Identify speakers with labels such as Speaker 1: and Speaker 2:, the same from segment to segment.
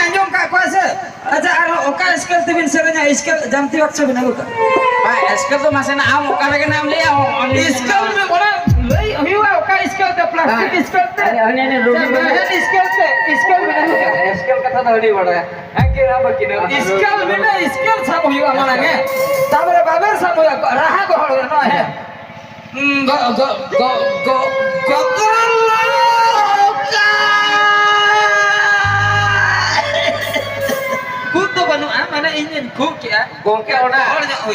Speaker 1: anjong kak kuasa aja aro oka eskel tibin serenya eskel jamti waktu binagu kak
Speaker 2: eskel tuh masih na am oka lagi nam liya
Speaker 1: eskel me orang lei hiwa oka eskel te plastik eskel te
Speaker 2: ini rugi
Speaker 1: eskel binagu kak
Speaker 2: eskel kata tadi bada angke apa kini
Speaker 1: eskel bina eskel sabu hiwa manange tabere babar sabu ya raha ko hol no he go mana ini kuk ya
Speaker 2: gongke oda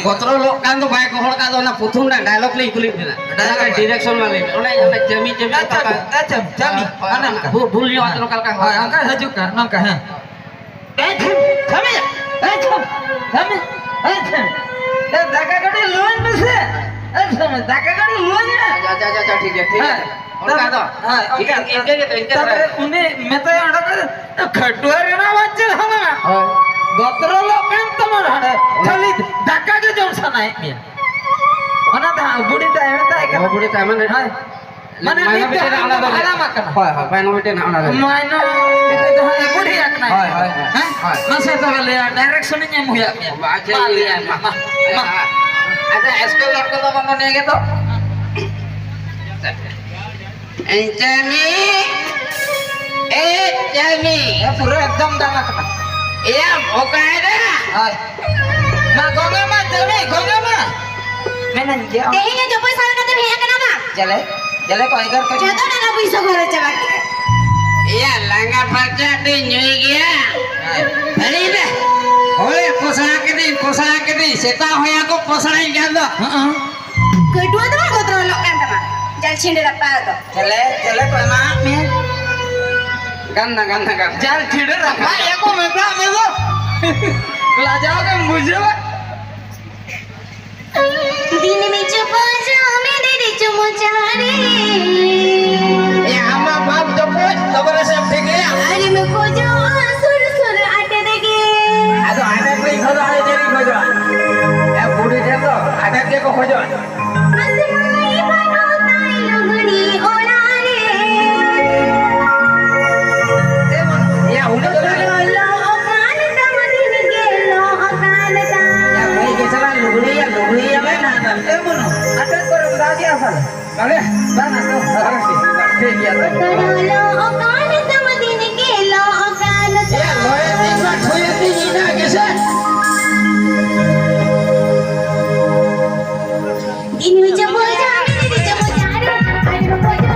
Speaker 2: gotro lo kan tuh baik kohol kan tuh na putung na dialog lagi kulit dina ada direction malin ona jami jami mana bulio atau lokal kang
Speaker 1: angka hajuk kan nangka ha kami daka gadi loan bese daka gadi loan
Speaker 2: ja ठीक है उनका तो इनके
Speaker 1: उन्हें मैं तो यहाँ खटुआ रहना बच्चे हमारा गोत्रो लोकन तमर हड़े खाली धक्का के जोर सनाए मिया मना दा बुढ़ी ता एड़ता है का
Speaker 2: बुढ़ी ता मन हां
Speaker 1: मने बेटे ना आला आला मकन
Speaker 2: हाय हाय पैनो बेटे ना आला
Speaker 1: मायनो बेटे तो है बुढ़ी आकना हाय हाय हां मसे तो ले डायरेक्शन nya मुया मिया बालिया अच्छा एसको लट को तो बंद नहीं के तो
Speaker 2: Jami
Speaker 1: ya pura एकदम डाला कना
Speaker 2: iya oka ada
Speaker 1: हाय ना गोंगा मा जमी गोंगा मा मैं नंजे
Speaker 3: tehnya coba saya nanti biar kenapa
Speaker 1: जले को इधर के
Speaker 3: jatuh dan aku bisa gore coba
Speaker 2: iya langga baca di nyui gya hari deh oleh posak ini seta hoya ko posai ganda
Speaker 3: kedua teman gue terolok kan teman jangan sini dapat tuh
Speaker 1: जले को मा में
Speaker 2: ganda
Speaker 1: जल छिड़े रखा या को मैं बा में वो ला जाओ के मुझे
Speaker 3: दिन में चुप जाओ मेरे रे चुम चारे
Speaker 2: ya ama baab to poj tabara sab ठीक है
Speaker 3: अरे मैं खोजो सुर सुर आटे देगे
Speaker 2: ado ada koi khojo ai jeri khojo ya budi je to ada ke ko khojo
Speaker 3: आसमानी बनो ताई लुगड़ी ओढ़ाने
Speaker 2: ya udah to
Speaker 3: low Okan तम दिन के लो ओकान ता
Speaker 2: ya kai ke sala luguri ya mana
Speaker 1: mono अटक करो दादी असल अरे बना तो ठीक है
Speaker 3: लो ओकान तम दिन के लो ओकान ता
Speaker 2: ya loye tinggal khoye tingina kese
Speaker 3: दिन में चुप जाओ मेरे रे चुम चारे अरे मैं खोजो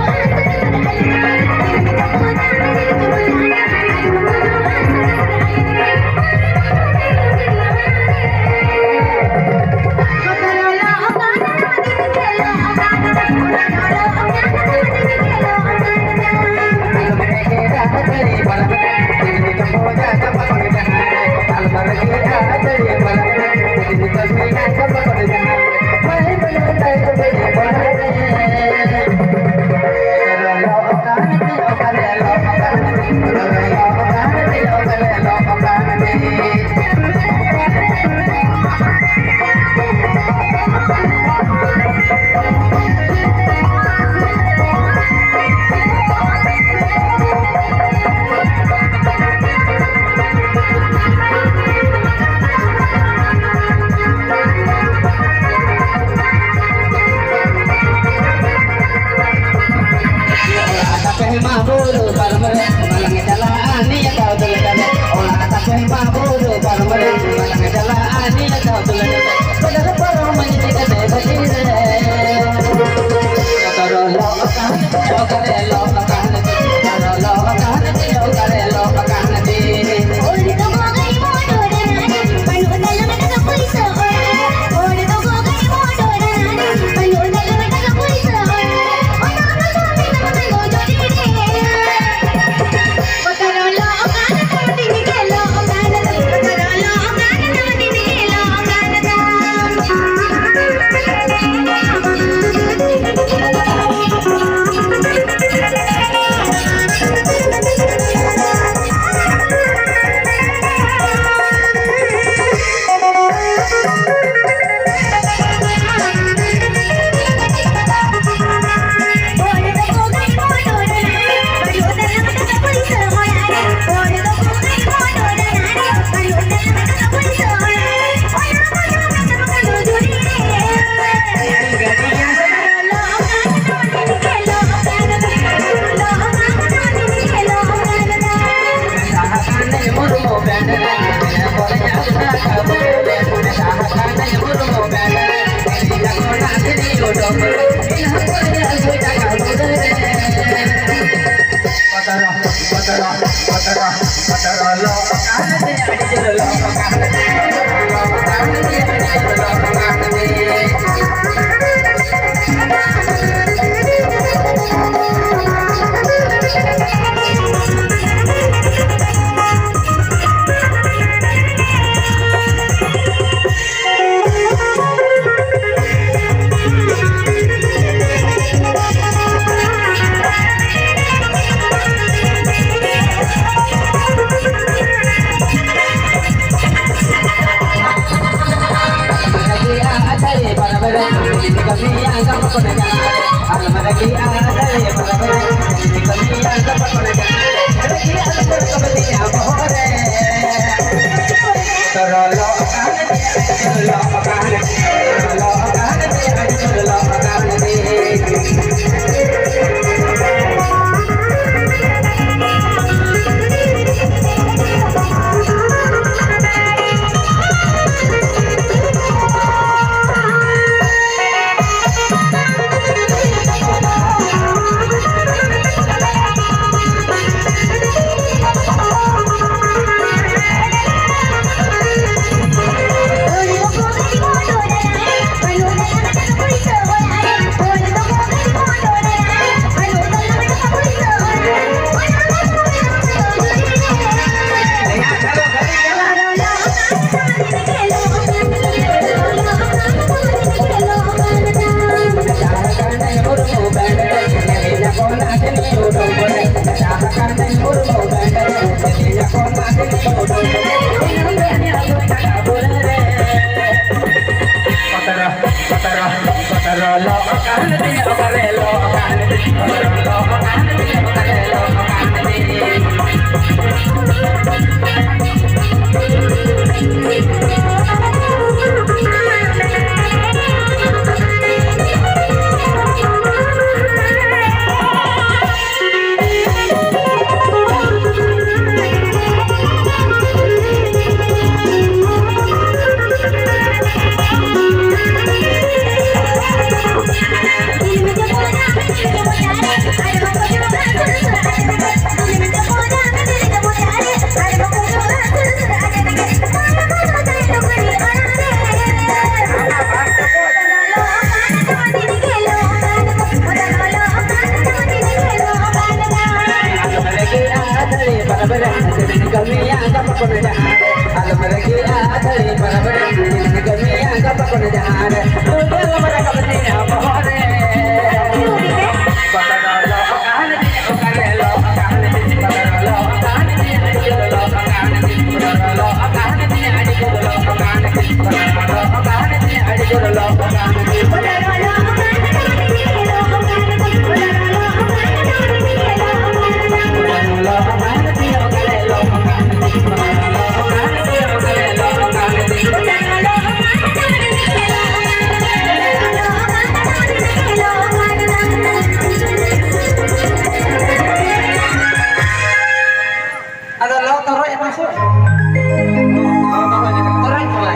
Speaker 2: Para